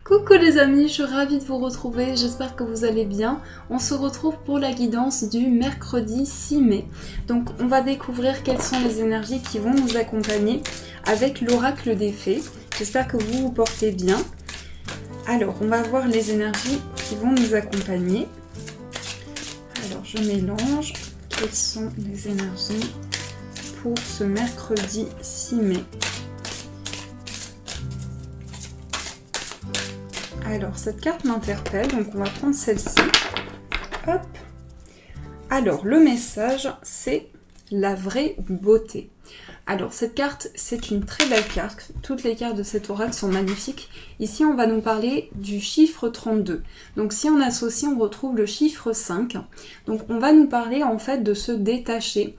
Coucou les amis, je suis ravie de vous retrouver, j'espère que vous allez bien. On se retrouve pour la guidance du mercredi 6 mai. Donc on va découvrir quelles sont les énergies qui vont nous accompagner avec l'oracle des fées. J'espère que vous vous portez bien. Alors on va voir les énergies qui vont nous accompagner. Alors je mélange. Quelles sont les énergies pour ce mercredi 6 mai? Alors, cette carte m'interpelle, donc on va prendre celle-ci. Hop. Alors, le message, c'est la vraie beauté. Alors, cette carte, c'est une très belle carte. Toutes les cartes de cet oracle sont magnifiques. Ici, on va nous parler du chiffre 32. Donc, si on associe, on retrouve le chiffre 5. Donc, on va nous parler, en fait, de se détacher.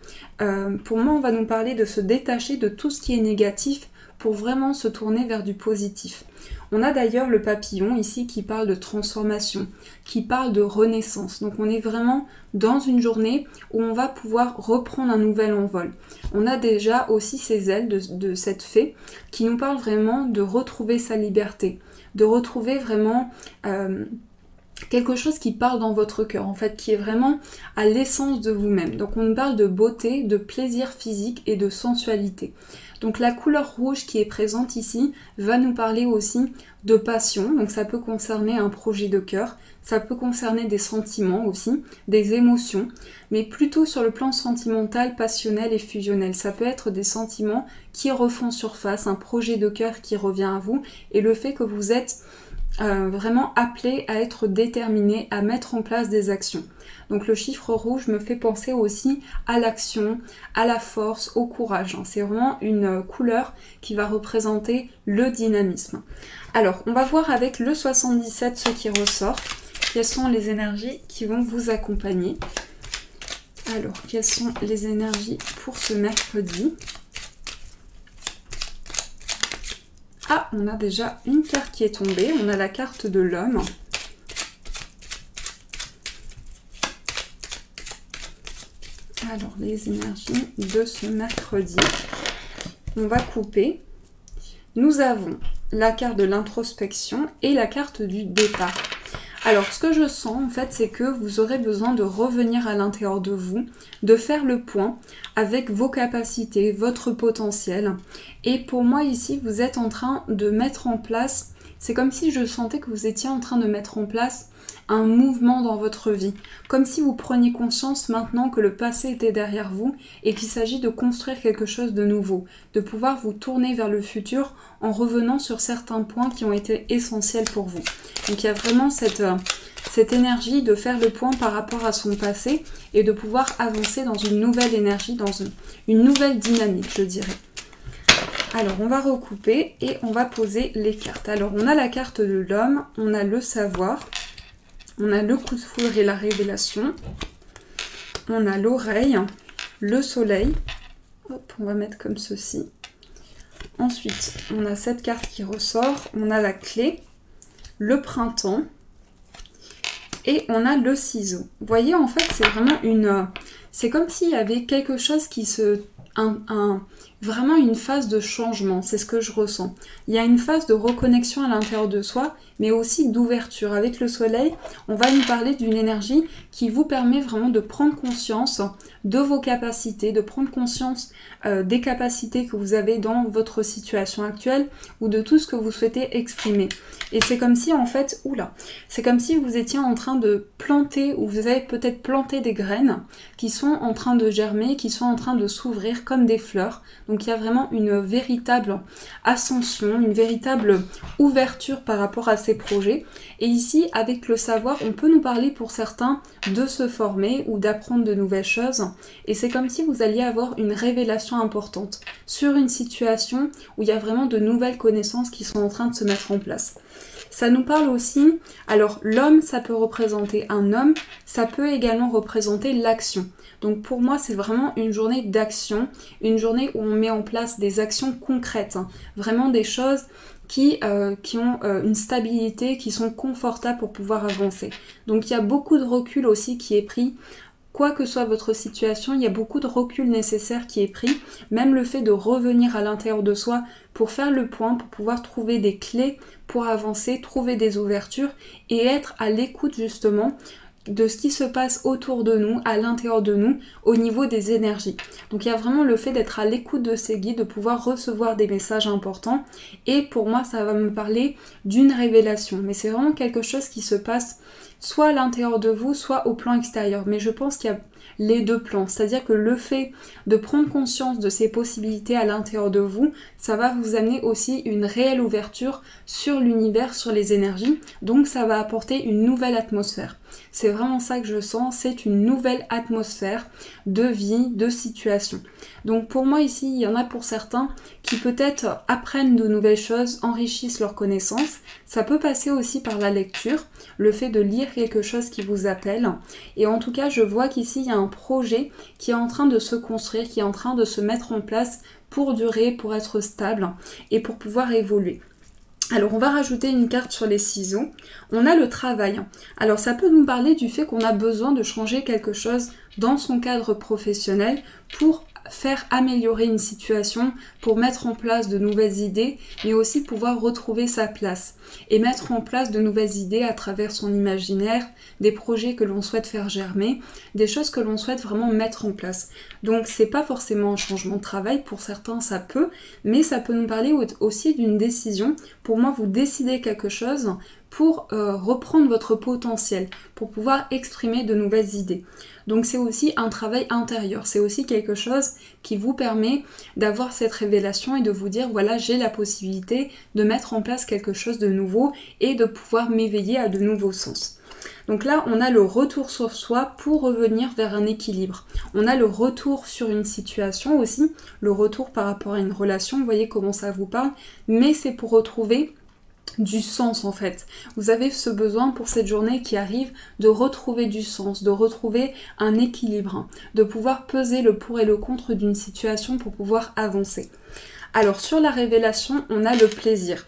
Pour moi, on va nous parler de se détacher de tout ce qui est négatif pour vraiment se tourner vers du positif. On a d'ailleurs le papillon ici qui parle de transformation, qui parle de renaissance. Donc on est vraiment dans une journée où on va pouvoir reprendre un nouvel envol. On a déjà aussi ces ailes de cette fée qui nous parle vraiment de retrouver sa liberté, de retrouver vraiment quelque chose qui parle dans votre cœur, en fait, qui est vraiment à l'essence de vous-même. Donc on nous parle de beauté, de plaisir physique et de sensualité. Donc la couleur rouge qui est présente ici va nous parler aussi de passion, donc ça peut concerner un projet de cœur, ça peut concerner des sentiments aussi, des émotions, mais plutôt sur le plan sentimental, passionnel et fusionnel. Ça peut être des sentiments qui refont surface, un projet de cœur qui revient à vous et le fait que vous êtes vraiment appelé à être déterminé, à mettre en place des actions. Donc le chiffre rouge me fait penser aussi à l'action, à la force, au courage. C'est vraiment une couleur qui va représenter le dynamisme. Alors, on va voir avec le 77 ce qui ressort. Quelles sont les énergies qui vont vous accompagner? Alors, quelles sont les énergies pour ce mercredi? Ah, on a déjà une carte qui est tombée. On a la carte de l'homme. Alors, les énergies de ce mercredi. On va couper. Nous avons la carte de l'introspection et la carte du départ. Alors, ce que je sens, en fait, c'est que vous aurez besoin de revenir à l'intérieur de vous, de faire le point avec vos capacités, votre potentiel. Et pour moi, ici, vous êtes en train de mettre en place, c'est comme si je sentais que vous étiez en train de mettre en place un mouvement dans votre vie. Comme si vous preniez conscience maintenant que le passé était derrière vous et qu'il s'agit de construire quelque chose de nouveau, de pouvoir vous tourner vers le futur en revenant sur certains points qui ont été essentiels pour vous. Donc il y a vraiment cette énergie de faire le point par rapport à son passé et de pouvoir avancer dans une nouvelle énergie, dans une nouvelle dynamique, je dirais. Alors on va recouper et on va poser les cartes. Alors on a la carte de l'homme, on a le savoir, on a le coup de foudre et la révélation, on a l'oreille, le soleil, hop, on va mettre comme ceci. Ensuite, on a cette carte qui ressort, on a la clé, le printemps et on a le ciseau. Vous voyez, en fait, c'est vraiment c'est comme s'il y avait quelque chose qui se... vraiment une phase de changement, c'est ce que je ressens. Il y a une phase de reconnexion à l'intérieur de soi, mais aussi d'ouverture. Avec le soleil, on va nous parler d'une énergie qui vous permet vraiment de prendre conscience de vos capacités, de prendre conscience des capacités que vous avez dans votre situation actuelle ou de tout ce que vous souhaitez exprimer. Et c'est comme si en fait, c'est comme si vous étiez en train de planter ou vous avez peut-être planté des graines qui sont en train de germer, qui sont en train de s'ouvrir comme des fleurs. Donc il y a vraiment une véritable ascension, une véritable ouverture par rapport à ces projets. Et ici, avec le savoir, on peut nous parler pour certains de se former ou d'apprendre de nouvelles choses. Et c'est comme si vous alliez avoir une révélation importante sur une situation où il y a vraiment de nouvelles connaissances qui sont en train de se mettre en place. Ça nous parle aussi, alors l'homme, ça peut représenter un homme, ça peut également représenter l'action. Donc pour moi, c'est vraiment une journée d'action, une journée où on met en place des actions concrètes, vraiment des choses qui ont une stabilité, qui sont confortables pour pouvoir avancer. Donc il y a beaucoup de recul aussi qui est pris quoi que soit votre situation, il y a beaucoup de recul nécessaire qui est pris. Même le fait de revenir à l'intérieur de soi pour faire le point, pour pouvoir trouver des clés pour avancer, trouver des ouvertures et être à l'écoute justement de ce qui se passe autour de nous, à l'intérieur de nous, au niveau des énergies. Donc il y a vraiment le fait d'être à l'écoute de ces guides, de pouvoir recevoir des messages importants. Et pour moi, ça va me parler d'une révélation. Mais c'est vraiment quelque chose qui se passe soit à l'intérieur de vous, soit au plan extérieur. Mais je pense qu'il y a les deux plans. C'est-à-dire que le fait de prendre conscience de ces possibilités à l'intérieur de vous, ça va vous amener aussi une réelle ouverture sur l'univers, sur les énergies. Donc ça va apporter une nouvelle atmosphère. C'est vraiment ça que je sens, c'est une nouvelle atmosphère de vie, de situation. Donc pour moi ici, il y en a pour certains qui peut-être apprennent de nouvelles choses, enrichissent leurs connaissances. Ça peut passer aussi par la lecture, le fait de lire quelque chose qui vous appelle. Et en tout cas, je vois qu'ici, il y a un projet qui est en train de se construire, qui est en train de se mettre en place pour durer, pour être stable et pour pouvoir évoluer. Alors on va rajouter une carte sur les ciseaux. On a le travail. Alors ça peut nous parler du fait qu'on a besoin de changer quelque chose dans son cadre professionnel pour faire améliorer une situation, pour mettre en place de nouvelles idées, mais aussi pouvoir retrouver sa place et mettre en place de nouvelles idées à travers son imaginaire, des projets que l'on souhaite faire germer, des choses que l'on souhaite vraiment mettre en place. Donc c'est pas forcément un changement de travail, pour certains ça peut, mais ça peut nous parler aussi d'une décision. Pour moi, vous décidez quelque chose pour reprendre votre potentiel, pour pouvoir exprimer de nouvelles idées. Donc c'est aussi un travail intérieur, c'est aussi quelque chose qui vous permet d'avoir cette révélation et de vous dire voilà, j'ai la possibilité de mettre en place quelque chose de nouveau et de pouvoir m'éveiller à de nouveaux sens. Donc là, on a le retour sur soi pour revenir vers un équilibre. On a le retour sur une situation aussi, le retour par rapport à une relation, vous voyez comment ça vous parle, mais c'est pour retrouver du sens en fait. Vous avez ce besoin pour cette journée qui arrive de retrouver du sens, de retrouver un équilibre, de pouvoir peser le pour et le contre d'une situation pour pouvoir avancer. Alors sur la révélation, on a le plaisir.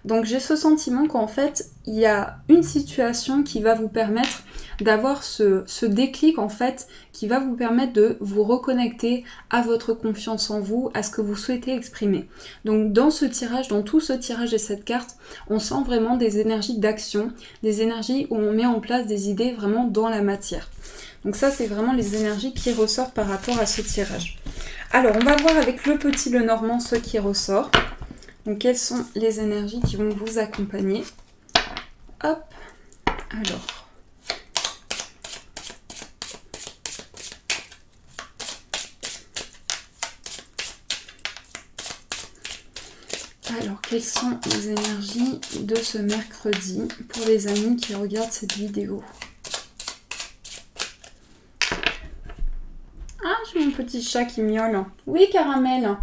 Donc j'ai ce sentiment qu'en fait, il y a une situation qui va vous permettre d'avoir ce déclic en fait, qui va vous permettre de vous reconnecter à votre confiance en vous, à ce que vous souhaitez exprimer. Donc dans ce tirage, dans tout ce tirage et cette carte, on sent vraiment des énergies d'action, des énergies où on met en place des idées vraiment dans la matière. Donc ça, c'est vraiment les énergies qui ressortent par rapport à ce tirage. Alors, on va voir avec le petit Lenormand ce qui ressort. Donc, quelles sont les énergies qui vont vous accompagner? Hop, alors. Alors, quelles sont les énergies de ce mercredi pour les amis qui regardent cette vidéo? Ah, j'ai mon petit chat qui miaule. Oui, Caramel.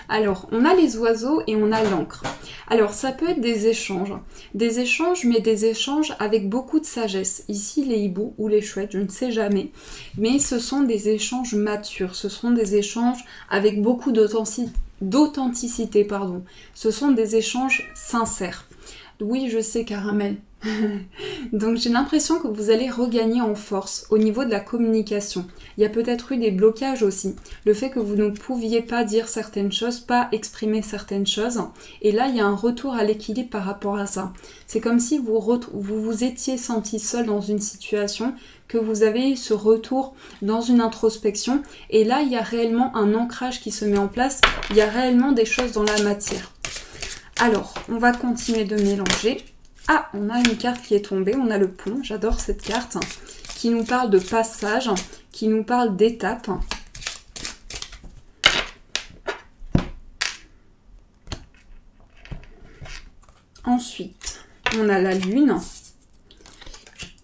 Alors, on a les oiseaux et on a l'encre. Alors, ça peut être des échanges, mais des échanges avec beaucoup de sagesse. Ici, les hiboux ou les chouettes, je ne sais jamais, mais ce sont des échanges matures, ce sont des échanges avec beaucoup d'authenticité, pardon. Ce sont des échanges sincères. Oui, je sais, Caramel. Donc j'ai l'impression que vous allez regagner en force au niveau de la communication. Il y a peut-être eu des blocages aussi. Le fait que vous ne pouviez pas dire certaines choses, pas exprimer certaines choses. Et là, il y a un retour à l'équilibre par rapport à ça. C'est comme si vous vous étiez senti seul dans une situation, que vous avez ce retour dans une introspection. Et là, il y a réellement un ancrage qui se met en place. Il y a réellement des choses dans la matière. Alors, on va continuer de mélanger. Ah, on a une carte qui est tombée, on a le pont, j'adore cette carte, qui nous parle de passage, qui nous parle d'étape. Ensuite, on a la lune,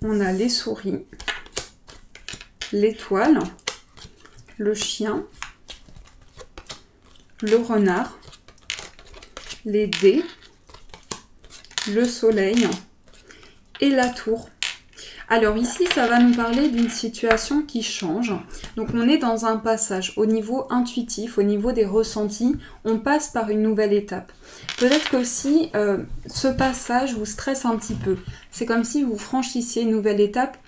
on a les souris, l'étoile, le chien, le renard, les dés, le soleil et la tour. Alors ici, ça va nous parler d'une situation qui change. Donc on est dans un passage au niveau intuitif, au niveau des ressentis, on passe par une nouvelle étape. Peut-être que aussi ce passage vous stresse un petit peu. C'est comme si vous franchissiez une nouvelle étape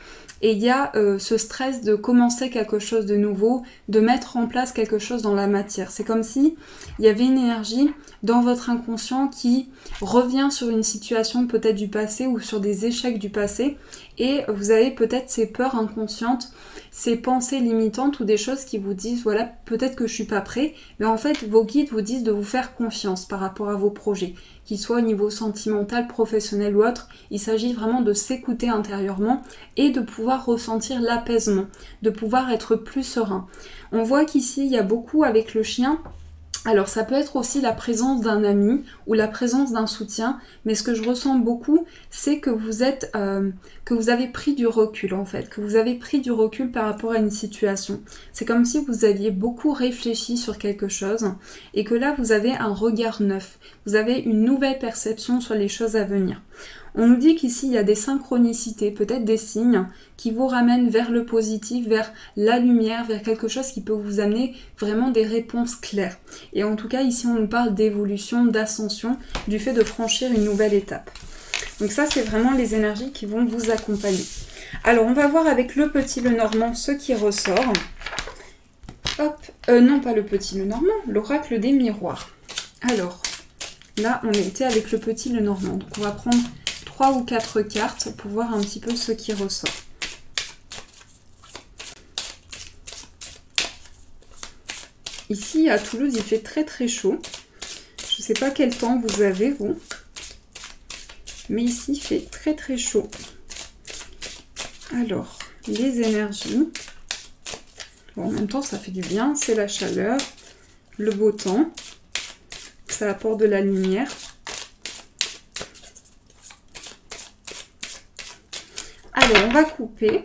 et il y a ce stress de commencer quelque chose de nouveau, de mettre en place quelque chose dans la matière. C'est comme si il y avait une énergie dans votre inconscient qui revient sur une situation peut-être du passé ou sur des échecs du passé, et vous avez peut-être ces peurs inconscientes, ces pensées limitantes ou des choses qui vous disent voilà, peut-être que je suis pas prêt, mais en fait vos guides vous disent de vous faire confiance par rapport à vos projets, qu'ils soient au niveau sentimental, professionnel ou autre. Il s'agit vraiment de s'écouter intérieurement et de pouvoir ressentir l'apaisement, de pouvoir être plus serein. On voit qu'ici il y a beaucoup avec le chien. Alors ça peut être aussi la présence d'un ami ou la présence d'un soutien, mais ce que je ressens beaucoup, c'est que que vous avez pris du recul en fait, que vous avez pris du recul par rapport à une situation. C'est comme si vous aviez beaucoup réfléchi sur quelque chose et que là vous avez un regard neuf, vous avez une nouvelle perception sur les choses à venir. On nous dit qu'ici il y a des synchronicités, peut-être des signes qui vous ramènent vers le positif, vers la lumière, vers quelque chose qui peut vous amener vraiment des réponses claires. Et en tout cas ici on nous parle d'évolution, d'ascension, du fait de franchir une nouvelle étape. Donc ça c'est vraiment les énergies qui vont vous accompagner. Alors on va voir avec le petit Lenormand ce qui ressort. Hop, non pas le petit Lenormand, l'oracle des miroirs. Alors là on était avec le petit Lenormand, donc on va prendre 3 ou 4 cartes pour voir un petit peu ce qui ressort. Ici à Toulouse il fait très très chaud. Je ne sais pas quel temps vous avez vous, mais ici il fait très très chaud. Alors les énergies, bon, en même temps ça fait du bien, c'est la chaleur, le beau temps, ça apporte de la lumière. Alors, on va couper.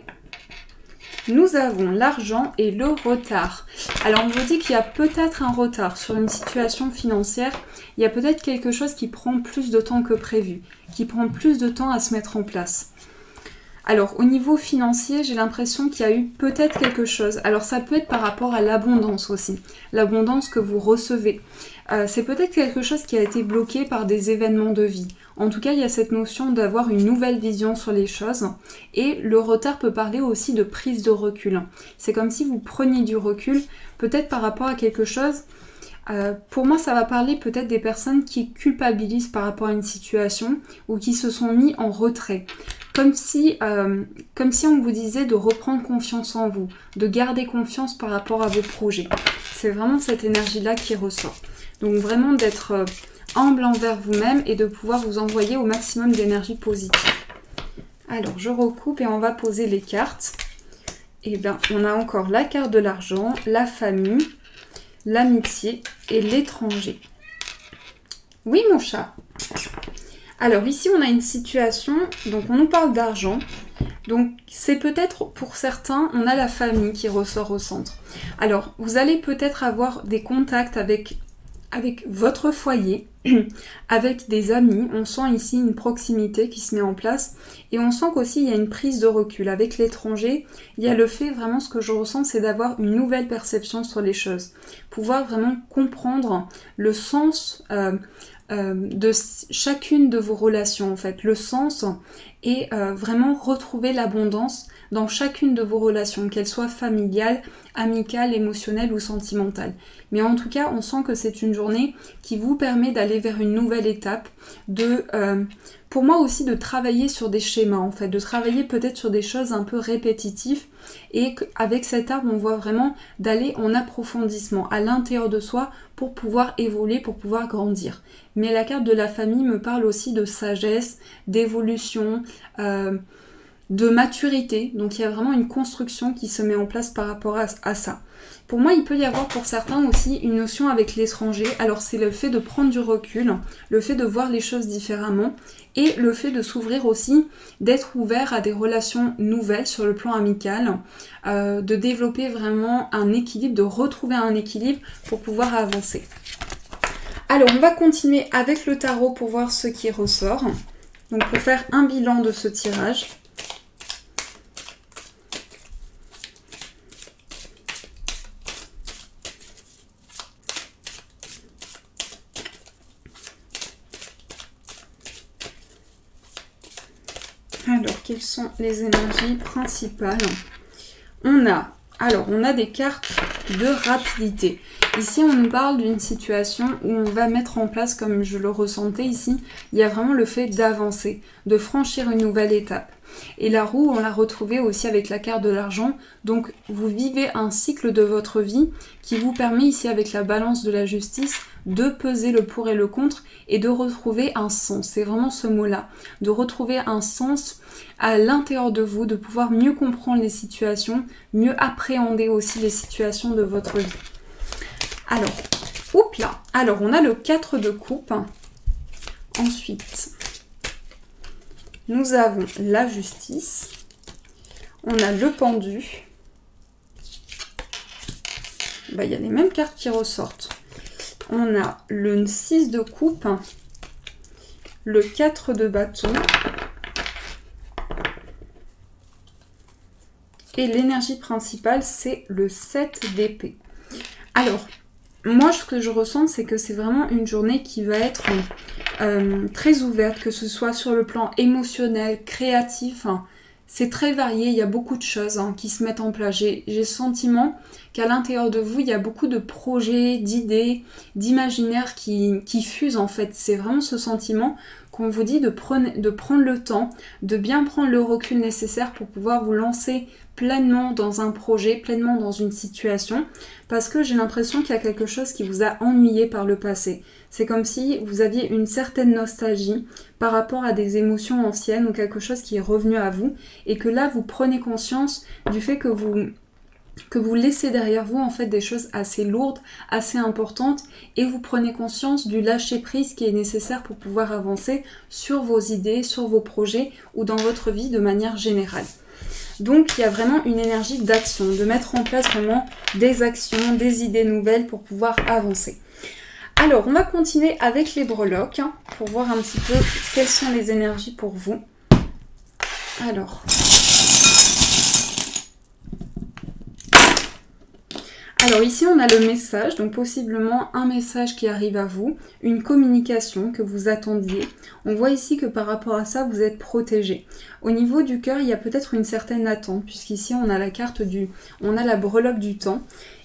Nous avons l'argent et le retard. Alors, on vous dit qu'il y a peut-être un retard sur une situation financière. Il y a peut-être quelque chose qui prend plus de temps que prévu, qui prend plus de temps à se mettre en place. Alors, au niveau financier, j'ai l'impression qu'il y a eu peut-être quelque chose. Alors, ça peut être par rapport à l'abondance aussi. L'abondance que vous recevez. C'est peut-être quelque chose qui a été bloqué par des événements de vie. En tout cas, il y a cette notion d'avoir une nouvelle vision sur les choses. Et le retard peut parler aussi de prise de recul. C'est comme si vous preniez du recul, peut-être par rapport à quelque chose. Pour moi, ça va parler peut-être des personnes qui culpabilisent par rapport à une situation ou qui se sont mis en retrait. Comme si on vous disait de reprendre confiance en vous, de garder confiance par rapport à vos projets. C'est vraiment cette énergie-là qui ressort. Donc vraiment d'être humble envers vous-même et de pouvoir vous envoyer au maximum d'énergie positive. Alors, je recoupe et on va poser les cartes. Et bien, on a encore la carte de l'argent, la famille, l'amitié et l'étranger. Oui, mon chat. Alors ici, on a une situation, donc on nous parle d'argent. Donc c'est peut-être pour certains, on a la famille qui ressort au centre. Alors, vous allez peut-être avoir des contacts avec votre foyer, avec des amis. On sent ici une proximité qui se met en place. Et on sent qu'aussi il y a une prise de recul. Avec l'étranger, il y a le fait, vraiment ce que je ressens, c'est d'avoir une nouvelle perception sur les choses. Pouvoir vraiment comprendre le sens de chacune de vos relations, en fait. Le sens et vraiment retrouver l'abondance dans chacune de vos relations, qu'elles soient familiales, amicales, émotionnelles ou sentimentales. Mais en tout cas, on sent que c'est une journée qui vous permet d'aller vers une nouvelle étape, pour moi aussi de travailler sur des schémas, en fait, de travailler peut-être sur des choses un peu répétitives, et avec cet arbre, on voit vraiment d'aller en approfondissement à l'intérieur de soi pour pouvoir évoluer, pour pouvoir grandir. Mais la carte de la famille me parle aussi de sagesse, d'évolution, de maturité. Donc il y a vraiment une construction qui se met en place par rapport à ça. Pour moi, il peut y avoir pour certains aussi une notion avec l'étranger. Alors c'est le fait de prendre du recul, le fait de voir les choses différemment et le fait de s'ouvrir aussi, d'être ouvert à des relations nouvelles sur le plan amical, de développer vraiment un équilibre, de retrouver un équilibre pour pouvoir avancer. Alors on va continuer avec le tarot pour voir ce qui ressort. Donc pour faire un bilan de ce tirage. Alors, quelles sont les énergies principales? On a des cartes de rapidité. Ici, on nous parle d'une situation où on va mettre en place, comme je le ressentais ici, il y a vraiment le fait d'avancer, de franchir une nouvelle étape. Et la roue, on l'a retrouvée aussi avec la carte de l'argent. Donc, vous vivez un cycle de votre vie qui vous permet ici, avec la balance de la justice, de peser le pour et le contre et de retrouver un sens. C'est vraiment ce mot-là, de retrouver un sens à l'intérieur de vous, de pouvoir mieux comprendre les situations, mieux appréhender aussi les situations de votre vie. Alors, on a le 4 de coupe. Ensuite, nous avons la justice. On a le pendu. Il y a les mêmes cartes qui ressortent. On a le 6 de coupe, le 4 de bâton et l'énergie principale, c'est le 7 d'épée. Alors, moi, ce que je ressens, c'est que c'est vraiment une journée qui va être très ouverte, que ce soit sur le plan émotionnel, créatif. C'est très varié, il y a beaucoup de choses qui se mettent en place. J'ai le sentiment qu'à l'intérieur de vous, il y a beaucoup de projets, d'idées, d'imaginaires qui fusent en fait. C'est vraiment ce sentiment qu'on vous dit de prendre le temps, de bien prendre le recul nécessaire pour pouvoir vous lancer pleinement dans un projet, pleinement dans une situation, parce que j'ai l'impression qu'il y a quelque chose qui vous a ennuyé par le passé. C'est comme si vous aviez une certaine nostalgie par rapport à des émotions anciennes ou quelque chose qui est revenu à vous, et que là vous prenez conscience du fait que vous laissez derrière vous en fait des choses assez lourdes, assez importantes, et vous prenez conscience du lâcher-prise qui est nécessaire pour pouvoir avancer sur vos idées, sur vos projets ou dans votre vie de manière générale. Donc il y a vraiment une énergie d'action, de mettre en place vraiment des actions, des idées nouvelles pour pouvoir avancer. Alors on va continuer avec les breloques pour voir un petit peu quelles sont les énergies pour vous. Alors ici on a le message, donc possiblement un message qui arrive à vous, une communication que vous attendiez. On voit ici que par rapport à ça vous êtes protégé. Au niveau du cœur il y a peut-être une certaine attente, puisqu'ici on a la breloque du temps.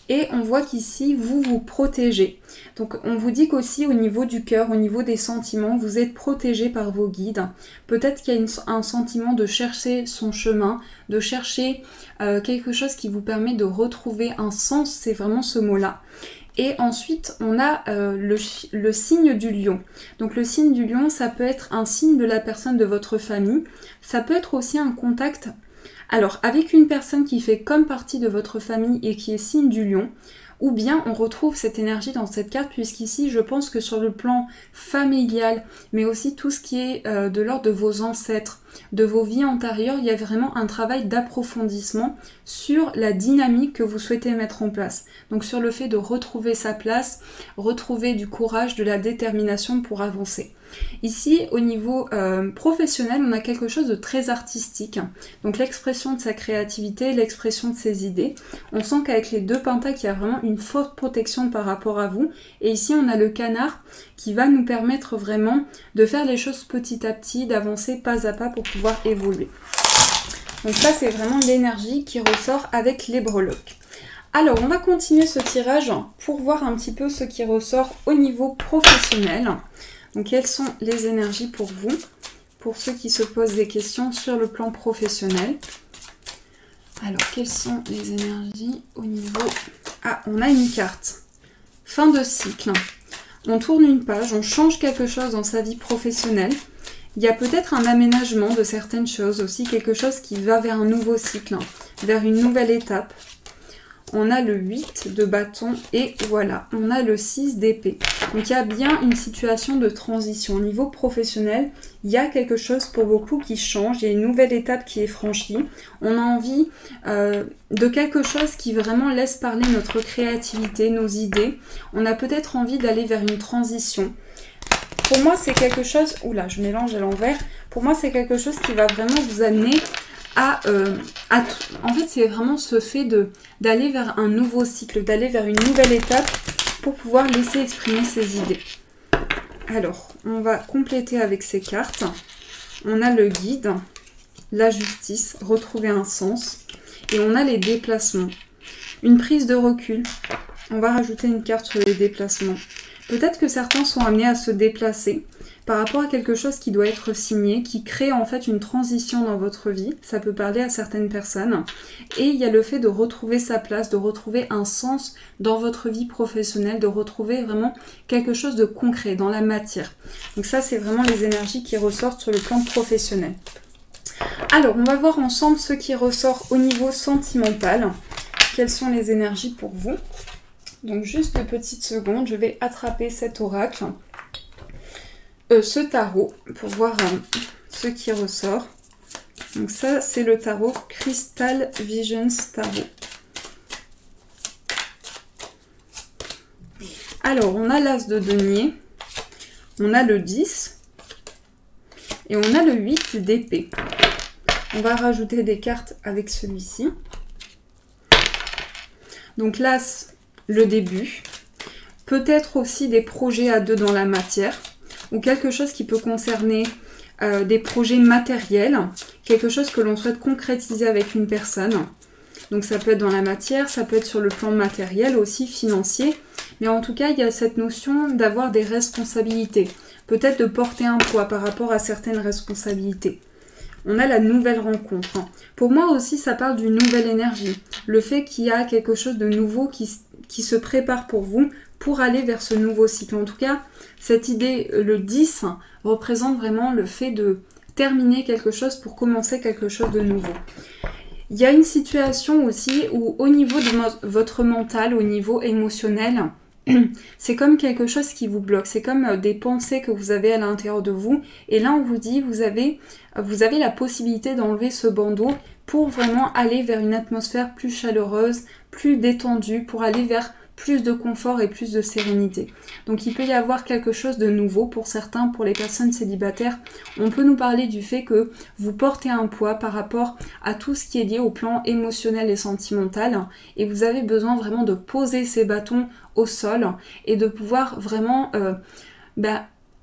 Et on voit qu'ici, vous vous protégez. Donc, on vous dit qu'aussi au niveau du cœur, au niveau des sentiments, vous êtes protégé par vos guides. Peut-être qu'il y a un sentiment de chercher son chemin, de chercher quelque chose qui vous permet de retrouver un sens. C'est vraiment ce mot-là. Et ensuite, on a le signe du lion. Donc, le signe du lion, ça peut être un signe de la personne de votre famille. Ça peut être aussi un contact. Alors, avec une personne qui fait comme partie de votre famille et qui est signe du lion, ou bien on retrouve cette énergie dans cette carte, puisqu'ici, je pense que sur le plan familial, mais aussi tout ce qui est de l'ordre de vos ancêtres, de vos vies antérieures, il y a vraiment un travail d'approfondissement sur la dynamique que vous souhaitez mettre en place. Donc sur le fait de retrouver sa place, retrouver du courage, de la détermination pour avancer. Ici, au niveau professionnel, on a quelque chose de très artistique. Donc l'expression de sa créativité, l'expression de ses idées. On sent qu'avec les deux pentacles, il y a vraiment une forte protection par rapport à vous. Et ici, on a le canard qui va nous permettre vraiment de faire les choses petit à petit, d'avancer pas à pas pour pouvoir évoluer. Donc ça, c'est vraiment l'énergie qui ressort avec les breloques. Alors, on va continuer ce tirage pour voir un petit peu ce qui ressort au niveau professionnel. Donc, quelles sont les énergies pour vous, pour ceux qui se posent des questions sur le plan professionnel. Alors, quelles sont les énergies au niveau... Ah, on a une carte. Fin de cycle. On tourne une page, on change quelque chose dans sa vie professionnelle. Il y a peut-être un aménagement de certaines choses aussi, quelque chose qui va vers un nouveau cycle, vers une nouvelle étape. On a le 8 de bâton et voilà, on a le 6 d'épée. Donc il y a bien une situation de transition. Au niveau professionnel, il y a quelque chose pour beaucoup qui change, il y a une nouvelle étape qui est franchie. On a envie de quelque chose qui vraiment laisse parler notre créativité, nos idées. On a peut-être envie d'aller vers une transition. Pour moi, c'est quelque chose... Oula, je mélange à l'envers. Pour moi, c'est quelque chose qui va vraiment vous amener en fait, c'est vraiment ce fait d'aller vers un nouveau cycle, d'aller vers une nouvelle étape pour pouvoir laisser exprimer ses idées. Alors, on va compléter avec ces cartes. On a le guide la justice, retrouver un sens. Et on a les déplacements. Une prise de recul. On va rajouter une carte sur les déplacements. Peut-être que certains sont amenés à se déplacer par rapport à quelque chose qui doit être signé, qui crée en fait une transition dans votre vie. Ça peut parler à certaines personnes. Et il y a le fait de retrouver sa place, de retrouver un sens dans votre vie professionnelle, de retrouver vraiment quelque chose de concret, dans la matière. Donc ça, c'est vraiment les énergies qui ressortent sur le plan professionnel. Alors, on va voir ensemble ce qui ressort au niveau sentimental. Quelles sont les énergies pour vous? Donc, juste 2 petites secondes, je vais attraper cet oracle, ce tarot, pour voir ce qui ressort. Donc ça, c'est le tarot Crystal Visions Tarot. Alors, on a l'As de denier, on a le 10 et on a le 8 d'épée. On va rajouter des cartes avec celui-ci. Donc l'As, le début. Peut-être aussi des projets à deux dans la matière. Ou quelque chose qui peut concerner des projets matériels. Quelque chose que l'on souhaite concrétiser avec une personne. Donc ça peut être dans la matière, ça peut être sur le plan matériel aussi, financier. Mais en tout cas, il y a cette notion d'avoir des responsabilités. Peut-être de porter un poids par rapport à certaines responsabilités. On a la nouvelle rencontre. Pour moi aussi, ça parle d'une nouvelle énergie. Le fait qu'il y a quelque chose de nouveau qui se prépare pour vous pour aller vers ce nouveau cycle. En tout cas, cette idée, le 10, représente vraiment le fait de terminer quelque chose pour commencer quelque chose de nouveau. Il y a une situation aussi où au niveau de votre mental, au niveau émotionnel, c'est comme quelque chose qui vous bloque, c'est comme des pensées que vous avez à l'intérieur de vous. Et là, on vous dit, vous avez la possibilité d'enlever ce bandeau pour vraiment aller vers une atmosphère plus chaleureuse, plus détendue, pour aller vers plus de confort et plus de sérénité. Donc il peut y avoir quelque chose de nouveau pour certains, pour les personnes célibataires. On peut nous parler du fait que vous portez un poids par rapport à tout ce qui est lié au plan émotionnel et sentimental et vous avez besoin vraiment de poser ces bâtons au sol et de pouvoir vraiment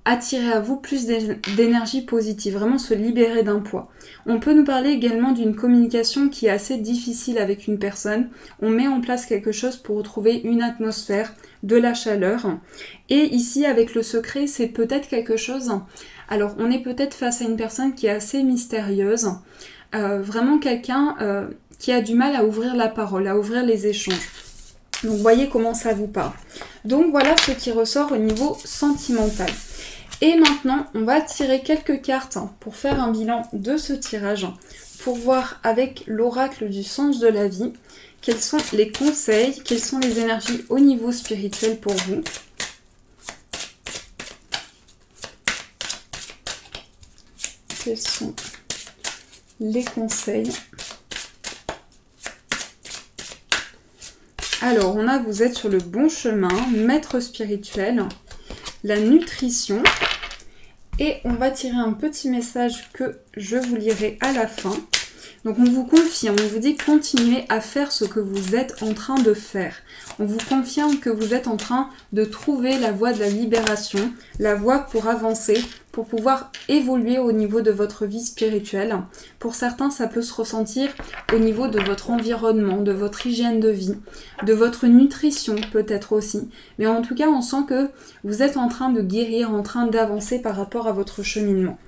attirer à vous plus d'énergie positive, vraiment se libérer d'un poids. On peut nous parler également d'une communication qui est assez difficile avec une personne. On met en place quelque chose pour retrouver une atmosphère, de la chaleur. Et ici, avec le secret, c'est peut-être quelque chose... Alors, on est peut-être face à une personne qui est assez mystérieuse. Vraiment quelqu'un qui a du mal à ouvrir la parole, à ouvrir les échanges. Donc, voyez comment ça vous parle. Donc, voilà ce qui ressort au niveau sentimental. Et maintenant, on va tirer quelques cartes pour faire un bilan de ce tirage, pour voir avec l'oracle du sens de la vie, quels sont les conseils, quelles sont les énergies au niveau spirituel pour vous. Quels sont les conseils? Alors, on a, vous êtes sur le bon chemin, maître spirituel, la nutrition. Et on va tirer un petit message que je vous lirai à la fin. Donc on vous confirme, on vous dit continuez à faire ce que vous êtes en train de faire. On vous confirme que vous êtes en train de trouver la voie de la libération, la voie pour avancer, pour pouvoir évoluer au niveau de votre vie spirituelle. Pour certains, ça peut se ressentir au niveau de votre environnement, de votre hygiène de vie, de votre nutrition peut-être aussi. Mais en tout cas, on sent que vous êtes en train de guérir, en train d'avancer par rapport à votre cheminement.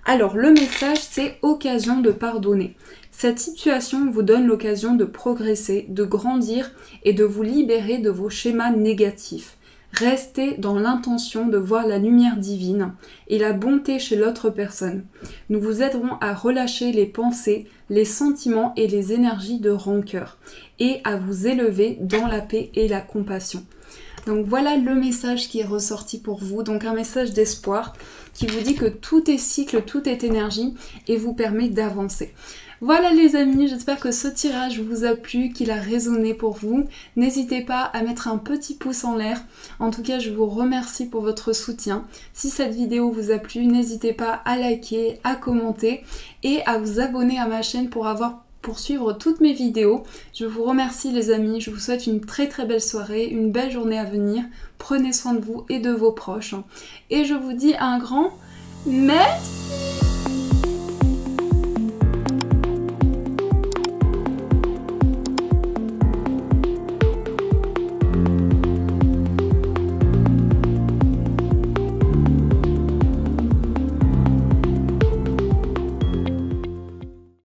Alors, le message, c'est occasion de pardonner. Cette situation vous donne l'occasion de progresser, de grandir et de vous libérer de vos schémas négatifs. Restez dans l'intention de voir la lumière divine et la bonté chez l'autre personne. Nous vous aiderons à relâcher les pensées, les sentiments et les énergies de rancœur et à vous élever dans la paix et la compassion. Donc voilà le message qui est ressorti pour vous, donc un message d'espoir qui vous dit que tout est cycle, tout est énergie et vous permet d'avancer. Voilà les amis, j'espère que ce tirage vous a plu, qu'il a résonné pour vous. N'hésitez pas à mettre un petit pouce en l'air. En tout cas, je vous remercie pour votre soutien. Si cette vidéo vous a plu, n'hésitez pas à liker, à commenter et à vous abonner à ma chaîne pour suivre toutes mes vidéos. Je vous remercie les amis, je vous souhaite une très belle soirée, une belle journée à venir. Prenez soin de vous et de vos proches. Et je vous dis un grand merci.